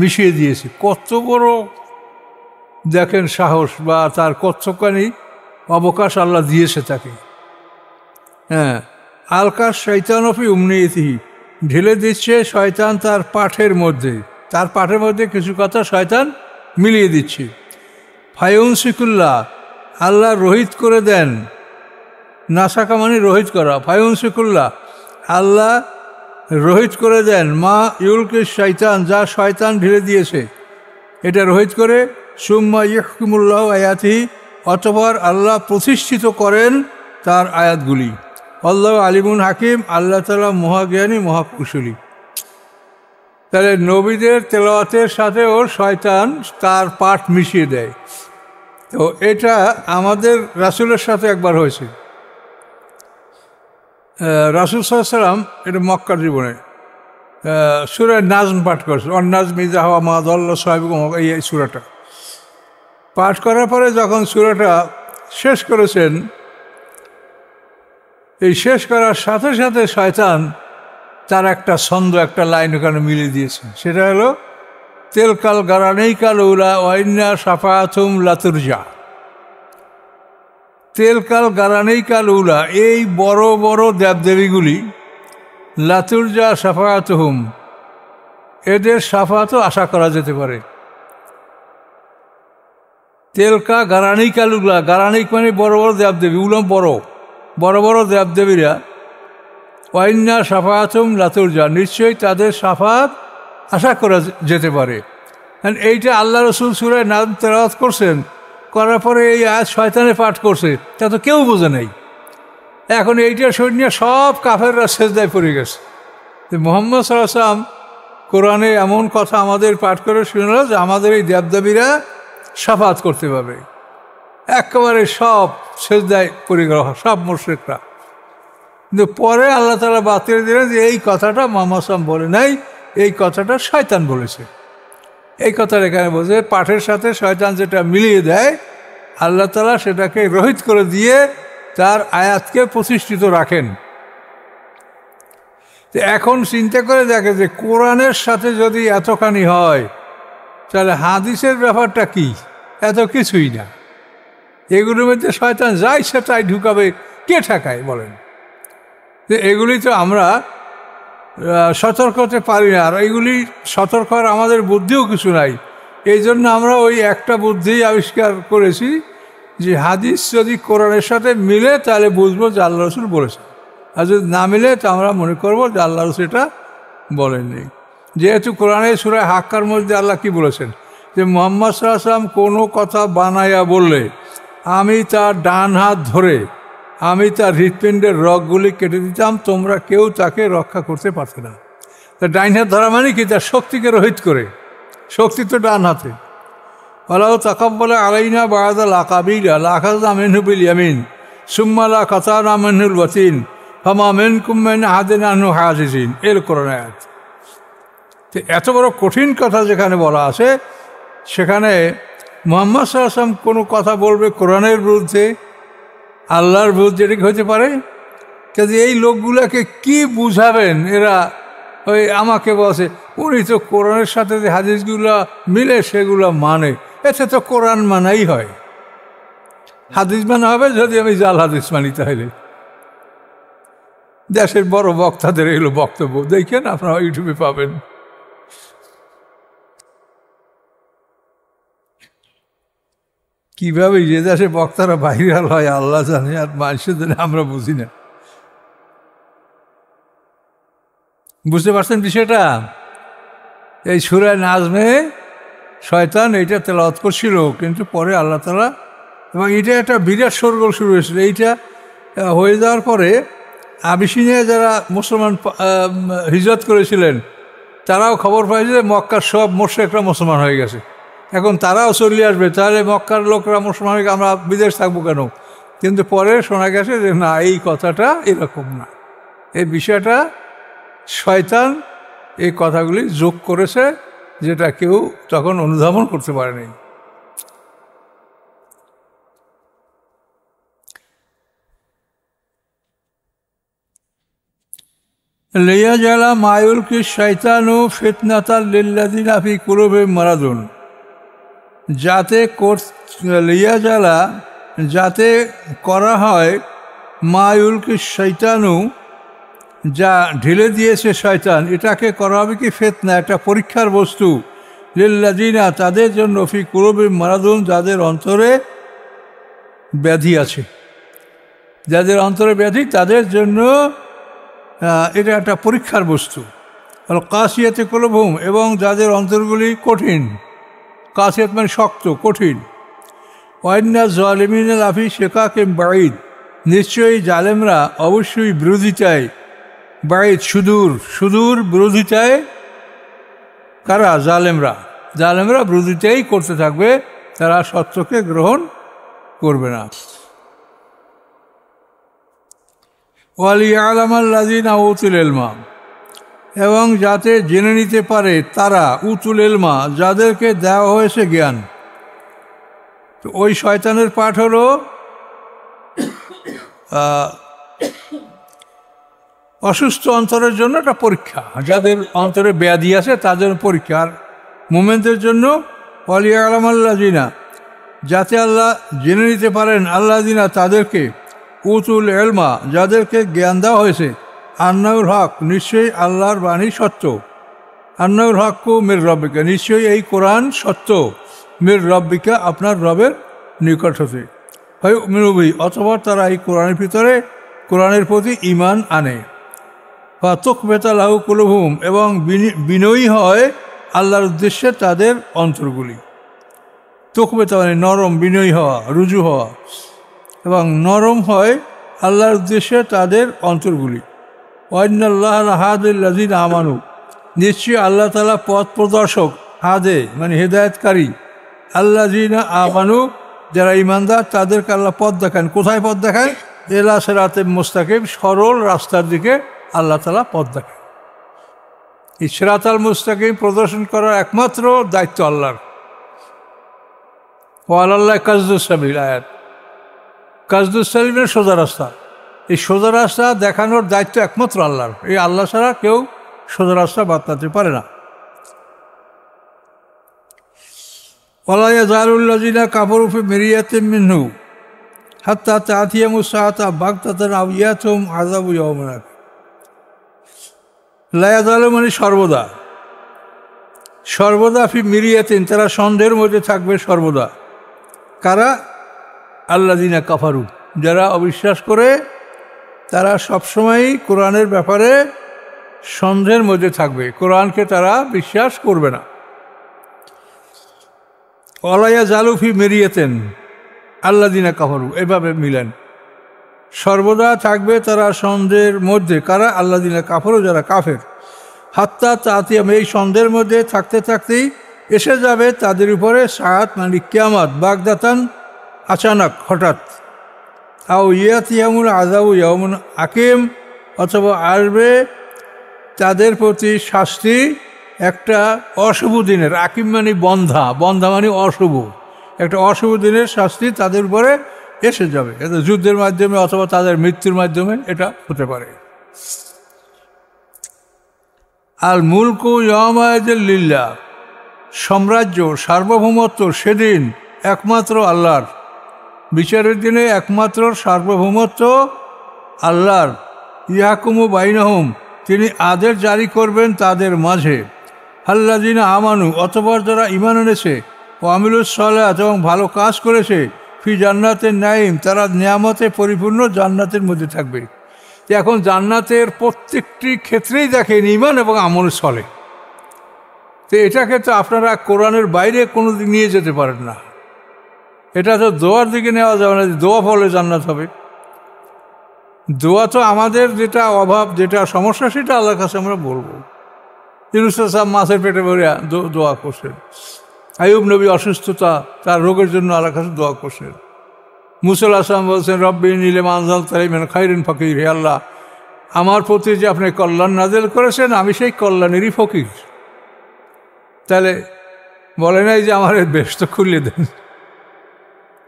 মিশিয়ে দিয়েছে। কত বড় দেখেন সাহস, বা তার কতখানি অবকাশ আল্লাহ দিয়েছে তাকে। হ্যাঁ, আলকা শাইতানু ফি উমনিয়াতিহি, ঢেলে দিচ্ছে শয়তান তার পাঠের মধ্যে, তার পাঠের মধ্যে কিছু কথা শয়তান মিলিয়ে দিচ্ছে। ফায়ুনসিকুল্লাহ, আল্লাহ রহিত করে দেন, নাসাকা মানে রহিত করা, ফায়ুনসিকুল্লাহ, আল্লাহ রহিত করে দেন, মা ইউলকি শয়তান, যা শয়তান ঢেলে দিয়েছে, এটা রহিত করে, সুম্মা ইহকিমুল্লাহু আয়াতিহি, অতঃপর আল্লাহ প্রতিষ্ঠিত করেন তার আয়াতগুলি। আল্লাহু আলিমুন হাকিম, আল্লাহ তাআলা মহাজ্ঞানী, মহাকুশলী। তাহলে নবীদের তেলাওয়াতের সাথেও শয়তান তার পাঠ মিশিয়ে দেয়। তো এটা আমাদের রাসূলের সাথে একবার হয়েছে। রাসূল সাল্লাল্লাহু আলাইহি ওয়াসাল্লাম এটা মক্কার জীবনে সূরা নাজম পাঠ করেছে, অন্নাজমি ইযা হাওয়া মা দাল্লা সাহিবুকুম, এই সূরাটা পাঠ করার পরে যখন সূরাটা শেষ করেছেন, এই শেষ করার সাথে সাথে শয়তান তার একটা ছন্দ, একটা লাইন ওখানে মিলিয়ে দিয়েছে। সেটা হলো তেলকাল গারানেইকাল উলা ওয়াইন্না সাফাতুম লাতুরজা। তেলকাল গারানিকাল উলা, এই বড় বড় দেবদেবীগুলি লাতুরজা সাফায়াতুহুম, এদের সাফায়াতও আশা করা যেতে পারে। তেলকা গারানিকাল উলা, গারানিক মানে বড় বড় দেবদেবী, উলম বড় বড় বড় দেবদেবীরা ওয়াইন্না সাফায়াতুহুম লাতুরজা, নিশ্চয়ই তাদের সাফায়াত আশা করা যেতে পারে। এইটা আল্লাহ রসুল সূরা নাম তেলাওয়াত করছেন, করার পরে এই আয়াত শয়তানে পাঠ করছে, তা তো কেউ বোঝে নাই। এখন এইটা সৈন্য সব কাফেররা সেজদায় পড়ে গেছে। মুহাম্মদ সাল্লাল্লাহু আলাইহি ওয়াসাল্লাম কোরআনে এমন কথা আমাদের পাঠ করে শুনল যে আমাদের এই দেবদেবীরা সাফাত করতে পারবে। একেবারে সব সেজদায় পড়ে গেল, সব মুশরিকরা। কিন্তু পরে আল্লাহ তাআলা বাতিল দিলেন যে এই কথাটা মুহাম্মদ সাল্লাল্লাহু আলাইহি ওয়াসাল্লাম বলে নাই, এই কথাটা শয়তান বলেছে। এই কথাটা এখানে বলছে, পাঠের সাথে শয়তান যেটা মিলিয়ে দেয় আল্লাহ তাআলা সেটাকে রহিত করে দিয়ে তার আয়াতকে প্রতিষ্ঠিত রাখেন। এখন চিন্তা করে দেখে যে কোরআনের সাথে যদি এতখানি হয় তাহলে হাদিসের ব্যাপারটা কি? এত কিছুই না। এগুলোর মধ্যে শয়তান যাই সেটাই ঢুকাবে, কে ঠেকায় বলেন? এগুলি তো আমরা সতর্ক হতে পারি না, আর এইগুলি সতর্ক হওয়ার আমাদের বুদ্ধিও কিছু নাই। এই জন্য আমরা ওই একটা বুদ্ধি আবিষ্কার করেছি যে হাদিস যদি কোরআনের সাথে মিলে তাহলে বুঝবো যে আল্লাহ রসুল বলেছে, আর যদি না মিলে তো আমরা মনে করবো যে আল্লাহ রসুল এটা বলেননি। যেহেতু কোরআনের সূরা হাক্কার মধ্যে আল্লাহ কি বলেছেন যে মুহাম্মদ সাল্লাল্লাহু আলাইহি ওয়াসাল্লাম কোনো কথা বানাইয়া বললে আমি তার ডান হাত ধরে আমি তার হৃৎপিণ্ডের রগগুলি কেটে দিতাম, তোমরা কেউ তাকে রক্ষা করতে পারতে না। তা ডাইন হাত ধরা মানে কি? তার শক্তিকে রহিত করে, শক্তি তো ডান হাতে। আল্লাহ তাকাব্বালা আলাইনা বা'দাল আকাবিলা লাখাযনা মিনহু বিল ইয়ামিন সুম্মা লা কাতানা মিনহুল ওয়াতিন ফামা মিনকুম মিন আহাদিন আনহু হাজিজিন, এর কোরআন আয়াত। তো এত বড় কঠিন কথা যেখানে বলা আছে, সেখানে মুহাম্মদ সাল্লাল্লাহু আলাইহি ওয়াসাল্লাম কোনো কথা বলবে কোরআনের বিরুদ্ধে, আল্লাহর বিরুদ্ধে, এটা হতে পারে? কাজে এই লোকগুলাকে কি বুঝাবেন? এরা ওই আমাকে বসে উনি তো কোরআনের সাথে যে হাদিসগুলো মিলে সেগুলো মানে, এতে তো কোরআন মানাই হয়। হাদিস মানা হবে যদি আমি জাল হাদিস মানি, তাহলে দেশের বড় বক্তাদের এগুলো বক্তব্য দেখেন, আপনারা ইউটিউবে পাবেন। কিভাবে যে দেশে বক্তারা ভাইরাল হয় আল্লাহ জানে, আর মানুষের জানে, আমরা বুঝি না। বুঝতে পারছেন বিষয়টা? এই সূরা নাজমে শয়তান এইটা তেলাওয়াত করছিল, কিন্তু পরে আল্লাহ তাআলা, এবং এটা একটা বিরাট শোরগোল শুরু হয়েছিল। এইটা হয়ে যাওয়ার পরে আবিসিনিয়া যারা মুসলমান হিজরত করেছিলেন তারাও খবর পাইছে যে মক্কার সব মুশরিকরা মুসলমান হয়ে গেছে, এখন তারাও চলে আসবে, তাহলে মক্কার লোকরা মুসলমান হয়ে আমরা বিদেশ থাকবো কেন? কিন্তু পরে শোনা গেছে যে না, এই কথাটা এরকম না, এই বিষয়টা শয়তান এই কথাগুলি যোগ করেছে, যেটা কেউ তখন অনুধাবন করতে পারেনি। লিয়াজালা মায়ুলকি শাইতানু ফিতনাতাল লিল্লাযিনা ফি কুলুবিহিম মারাদুন, যাতে লিয়াজালা যাতে করা হয় মায়ুলকি শয়তানু, যা ঢেলে দিয়েছে শয়তান, এটাকে করা হবে কি ফিতনা, একটা পরীক্ষার বস্তু, লিল্লাযিনা তাদের জন্য, ফি কুলুবিহিম মারাদুন যাদের অন্তরে ব্যাধি আছে, যাদের অন্তরে ব্যাধি তাদের জন্য এটা একটা পরীক্ষার বস্তু। আর কাসিয়াতে কুলুবুহুম, এবং যাদের অন্তরগুলি কঠিন, কাসিয়াত মানে শক্ত, কঠিন। ওয়াইন্না যালিমিনা লাফি শিকাকিন বাঈদ, নিশ্চয়ই জালেমরা অবশ্যই বিরোধিতায়, বাঈদ সুদূর, সুদূর বিরোধিতায়। কারা? জালেমরা। জালেমরা বিরোধিতাই করতে থাকবে, তারা সত্যকে গ্রহণ করবে না। ওয়ালিয়ালামাল্লাযিনা উতুল ইলমা, এবং যাতে জেনে নিতে পারে তারা, উতুল ইলমা যাদেরকে দেওয়া হয়েছে জ্ঞান। তো ওই শয়তানের পাঠ হলো অসুস্থ অন্তরের জন্য একটা পরীক্ষা, যাদের অন্তরে ব্যাধি আছে তাদের পরীক্ষা। আর মুমিনদের জন্য ওয়ালিয়ালামাল্লাযিনা, যাতে আল্লাহ জেনে নিতে পারেন আল্লাযিনা তাদেরকে উতুল এলমা যাদেরকে জ্ঞান দেওয়া হয়েছে আন্নাউল হক নিশ্চয়ই আল্লাহর বাণী সত্য, আন্নাউল হকু মির রব্বিকা নিশ্চয়ই এই কোরআন সত্য, মির রব্বিকা আপনার রবের নিকট হতে। হয় মিনুবি অথবা তারা এই কোরআনের ভিতরে কোরআনের প্রতি ঈমান আনে। বা তুকবেতা লাহু কুলুবুহুম এবং বিনয়ী হয় আল্লাহর উদ্দেশ্যে তাদের অন্তরগুলি। তুকবেতা মানে নরম, বিনয়ী হওয়া, রুজু হওয়া, এবং নরম হয় আল্লাহর উদ্দেশ্যে তাদের অন্তরগুলি। ওয়াইনাল্লাহ হাদিল্লাযিনা আমানু নিশ্চয়ই আল্লাহ তাআলা পথ প্রদর্শক, হাদে মানে হেদায়েতকারী, আল্লাযিনা আমানু যারা ঈমানদার তাদেরকে আল্লাহ পথ দেখান। কোথায় পথ দেখায়? ইলা সিরাতিম মুস্তাকিম সরল রাস্তার দিকে আল্লাহ তাআলা পথ দেখায়। এই সিরাতাল মুস্তাকিম প্রদর্শন করার একমাত্র দায়িত্ব আল্লাহর। ও আল্লাহ কাসদুস সাবিল আয়াত, কাসদুস সাবিলের সোজা রাস্তা, এই সোজা রাস্তা দেখানোর দায়িত্ব একমাত্র আল্লাহর। এই আল্লাহ ছাড়া কেউ সোজা রাস্তা বাতলাতে পারে না। ওয়ালা ইয়াজালুল্লাযিনা কাফারু ফি মিরিয়াতিন মিনহু হাত্তা তা'তিয়াহুমুস সাআতু বাগতাতান আও ইয়াতুহুম আযাবু ইয়াওমিন আকিম। লা ইয়াজালু মানে সর্বদা, সর্বদা ফি মিরিয়াতিন তারা সন্দেহের মধ্যে থাকবে সর্বদা। কারা? আল্লাযিনা কাফারু যারা অবিশ্বাস করে, তারা সবসময়ই কোরআনের ব্যাপারে সন্দেহের মধ্যে থাকবে, কোরআনকে তারা বিশ্বাস করবে না। ওয়ালা ইয়াজালু ফি মিরিয়াতিন আল্লাযিনা কাফারু এভাবে মিলেন, সর্বদা থাকবে তারা সন্দেহের মধ্যে। কারা? আল্লাযিনা কাফারু যারা কাফের। হাত্তা তা'তিয়াহুম এই সন্দেহের মধ্যে থাকতে থাকতেই এসে যাবে তাদের উপরে সাআত মানে কিয়ামত, বাগদাতান আচানক হঠাৎ, আও ইয়াতিয়াহুমুল আযাবু ইয়াওমিন আকিম অথবা আসবে তাদের প্রতি শাস্তি একটা অশুভ দিনের। আকিম মানে বন্ধা, বন্ধা মানে অশুভ, একটা অশুভ দিনের শাস্তি তাদের উপরে এসে যাবে। এটা যুদ্ধের মাধ্যমে অথবা তাদের মৃত্যুর মাধ্যমে এটা হতে পারে। আল মুলকু ইয়াওমাইযিন লিল্লাহ সাম্রাজ্য, সার্বভৌমত্ব সেদিন একমাত্র আল্লাহর। বিচারের দিনে একমাত্র সার্বভৌমত্ব আল্লাহর। ইয়াহকুমু বাইনাহুম তিনি আদেশ জারি করবেন তাদের মাঝে। আল্লাযিনা আমানু অথবা যারা ঈমান এনেছে, ও আমিলুস সালাত এবং ভালো কাজ করেছে, ফি জান্নাতিন নাঈম তারা নিয়ামতে পরিপূর্ণ জান্নাতের মধ্যে থাকবে। এখন জান্নাতের প্রত্যেকটি ক্ষেত্রেই দেখেন ঈমান এবং আমল চলে। তো এটাকে তো আপনারা কোরআনের বাইরে কোনো দিক নিয়ে যেতে পারেন না। এটা তো দোয়ার দিকে নেওয়া যাবে না, দোয়া ফলে জান্নাত হবে। দোয়া তো আমাদের যেটা অভাব, যেটা সমস্যা, সেটা আল্লাহর কাছে আমরা বলবো। ইউনূস সাহেব মাছের পেটে ভরে দোয়া করছেন। আইয়ুব নবী অসুস্থতা, তার রোগের জন্য আল্লাহর কাছে দোয়া করছেন। মুসা আলাইহিস সালাম বলছেন রব্বি লিমা আনজালতা মিন খায়রিন ফাকির, হে আল্লাহ আমার প্রতি যে আপনি কল্যাণ নাযিল করেছেন আমি সেই কল্যাণেরই ফকির। তাহলে বলে নাই যে আমার বেহেশত খুলে দেন।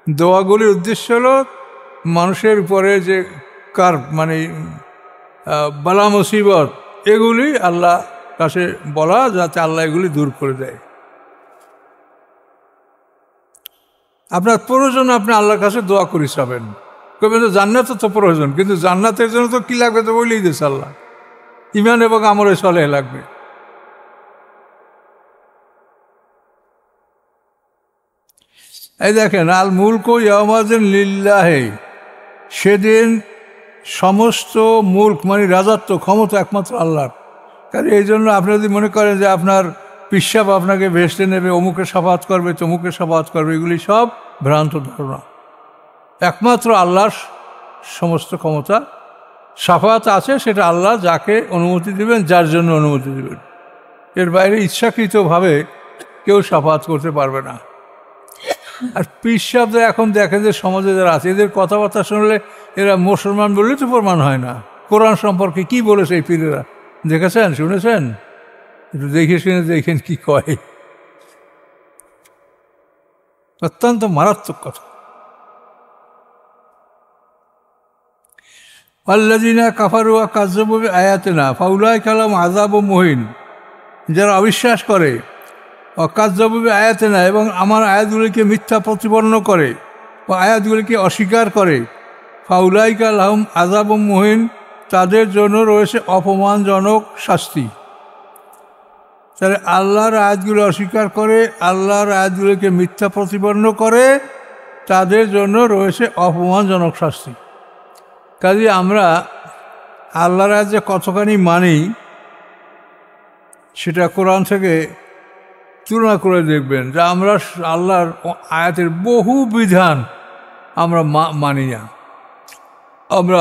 দোয়াগুলির উদ্দেশ্য হলো মানুষের উপরে যে কার মানে বালা মুসিবত, এগুলি আল্লাহ কাছে বলা যাতে আল্লাহ এগুলি দূর করে দেয়। আপনার প্রয়োজন আপনি আল্লাহর কাছে দোয়া করি যাবেন, কবেন তো জান্নাতের তো প্রয়োজন, কিন্তু জান্নাতের জন্য তো কি লাগবে তো বলেই দিয়েছে আল্লাহ, ঈমান এবং আমলে সালেহ লাগবে। এই দেখেন আল মুলকু ইয়াওমাইযিন লিল্লাহি সেদিন সমস্ত মুলক মানে রাজত্ব ক্ষমতা একমাত্র আল্লাহর। কারণ এই জন্য আপনি যদি মনে করেন যে আপনার পিসাব আপনাকে ভেস্টে নেবে, অমুকে সাফাত করবে, তমুকে সাফাত করবে, এগুলি সব ভ্রান্ত ধারণা। একমাত্র আল্লাহর সমস্ত ক্ষমতা। সাফাত আছে সেটা আল্লাহ যাকে অনুমতি দিবেন, যার জন্য অনুমতি দিবেন। এর বাইরে ইচ্ছাকৃতভাবে কেউ সাফাত করতে পারবে না। আর পিসাবদের এখন দেখেন যে সমাজে যারা আছে এদের কথাবার্তা শুনলে এরা মুসলমান বললে তো প্রমাণ হয় না। কোরআন সম্পর্কে কি বলেছে এই পীরেরা দেখেছেন, শুনেছেন? একটু দেখে শুনে দেখেন কি কয়, অত্যন্ত মারাত্মক কথা। আল্লাযিনা কাফারু ওয়া কাযযাবু বিআয়াতিনা ফাউলাইকা লাহুম আযাবুম মুহিন যারা অবিশ্বাস করে অকাজ্জাবু বিআয়াতিনা, এবং আমার আয়াতগুলিকে মিথ্যা প্রতিপন্ন করে ও আয়াতগুলিকে অস্বীকার করে, ফাউলাইকা লাহুম আযাবুম মুহিন, তাদের জন্য রয়েছে অপমানজনক শাস্তি। তাহলে আল্লাহর আয়াতগুলো অস্বীকার করে, আল্লাহর আয়াতগুলিকে মিথ্যা প্রতিপন্ন করে, তাদের জন্য রয়েছে অপমানজনক শাস্তি। কাজে আমরা আল্লাহর আয়াত যে কতখানি মানি সেটা কোরআন থেকে তুলনা করে দেখবেন যে আমরা আল্লাহর আয়াতের বহু বিধান আমরা মানি না। আমরা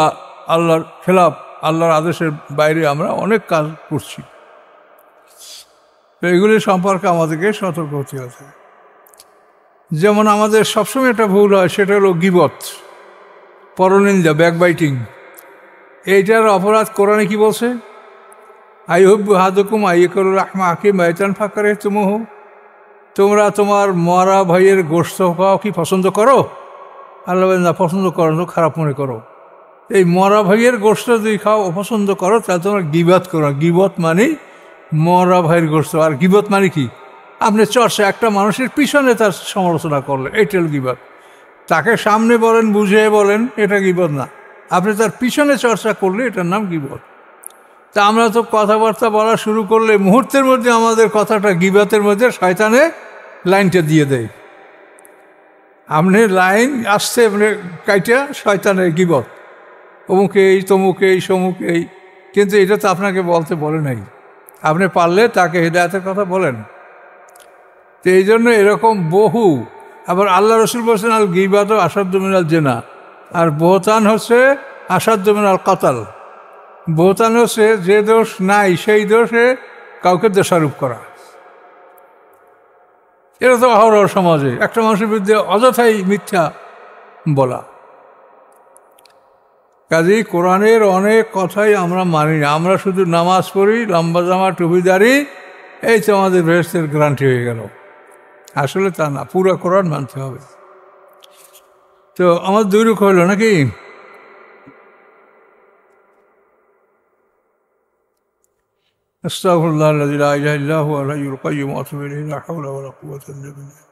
আল্লাহর খেলাফ, আল্লাহর আদেশের বাইরে আমরা অনেক কাজ করছি। তো এগুলি সম্পর্কে আমাদেরকে সতর্ক হতে হবে। যেমন আমাদের সবসময় একটা ভুল হয়, সেটা হলো গীবত, পরনিন্দা, ব্যাকবাইটিং। এইটার অপরাধ কোরআনে কি বলছে? আইহুব্বু আহাদুকুম আইয়াকুলা লাহমা আখিহি মাইতান ফাকারিহতুমুহু, তোমরা তোমার মরা ভাইয়ের গোশত খাওয়া কি পছন্দ করো? আল্লাহ বলেন না, পছন্দ করো না, খারাপ মনে করো। এই মরা ভাইয়ের গোশত যদি খাও অপছন্দ করো, তাহলে তোমরা গীবত করো। গীবত মানে মরা ভাইয়ের গোশত। আর গীবত মানে কি? আপনি চর্চা, একটা মানুষের পিছনে তার সমালোচনা করলেন, এটাল গীবত। তাকে সামনে বলেন, বুঝিয়ে বলেন, এটা গীবত না। আপনি তার পিছনে চর্চা করলে এটার নাম গীবত। তা আমরা তো কথাবার্তা বলা শুরু করলে মুহূর্তের মধ্যে আমাদের কথাটা গীবতের মধ্যে শয়তানে লাইনটা দিয়ে দেয়। আপনি লাইন আসছে আপনি কাইটা শয়তানের গীবত, অমুকে এই, তমুকে এই, সমুকে এই, কিন্তু এটা তো আপনাকে বলতে বলে নাই। আপনি পারলে তাকে হেদায়েতের কথা বলেন। তো এই জন্য এরকম বহু, আবার আল্লাহ রসুল বলছেন আল গীবাত আসাদ্দু মিনাল জিনা, আর বহতান হচ্ছে আসাদ্দু মিনাল কাতাল। বহতান হচ্ছে যে দোষ নাই সেই দোষে কাউকে দোষারোপ করা। এটা তো অহরহ সমাজে একটা মানুষের বিরুদ্ধে অযথাই মিথ্যা বলা। কাজেই কোরআনের অনেক কথাই আমরা মানি না। আমরা শুধু নামাজ পড়ি, লম্বা জামা, টুপিদারি, এই তো আমাদের বেহেশতের গ্যারান্টি হয়ে গেল। আসলে তা না, পুরো কোরআন মানতে হবে। তো আমার দুই রূপ হইল নাকি? আস্তাগফিরুল্লাহ আল্লাযী লা ইলাহা ইল্লা হুয়াল হাইয়ুল কাইয়্যুম ওয়া আতুবু ইলাইহি, লা হাওলা ওয়া লা কুওয়াতা ইল্লা বিল্লাহ।